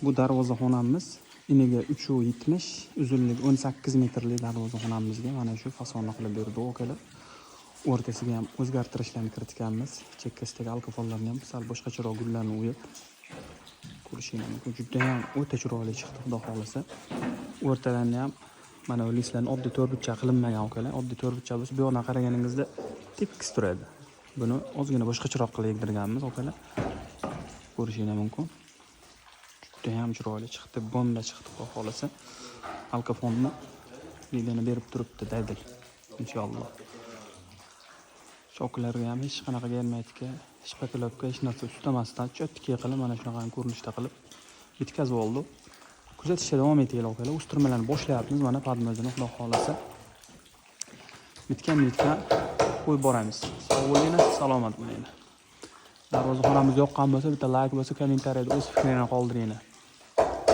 Bu darvozaxonamiz iniga 3,70, uzunligi 18 metrli darvozaxonamizga mana shu fasonni qilib berdik akalar. O'rtasiga ham o'zgartirishlarni kiritganmiz. Chekkasidagi alkofallarni ham sal boshqacharoq gullarni o'yib ko'rishingiz mumkin. Juda ham o'ta chiroyli chiqdi, xudo xolasa. O'rtalarni ham mana bu listlarni oddiy to'rtburchak qilinmagan akalar. Oddiy to'rtburchak bo'lsa, bu yoqdan qaraganingizda tekis turadi. Buni ozgina boshqacharoq qilib yig'dirganmiz akalar. Ko'rishingiz mumkin. Juda ham chiroyli chiqdi, bomba chiqdi, xudo xolasa. Alkofonni lidini berib turibdi, dadil. Inshaalloh. Shoklarga ham hech qanaqa germetika, shpakilovka hech narsa ustamasdan cho'tki qilib mana shunaqa ko'rinishda qilib bitkazib oldik. Kuzatishda davom etinglar akalar. O'stirmalarni boshlayapmiz. Mana podmazini xudo xolasa. Bitgan qo'yib boramiz. Sog' bo'linglar, salomat bo'linglar. Darvozaxonamiz yoqqan bo'lsa, bitta like bo'lsa, kommentariyada o'z fikringizni qoldiringlar.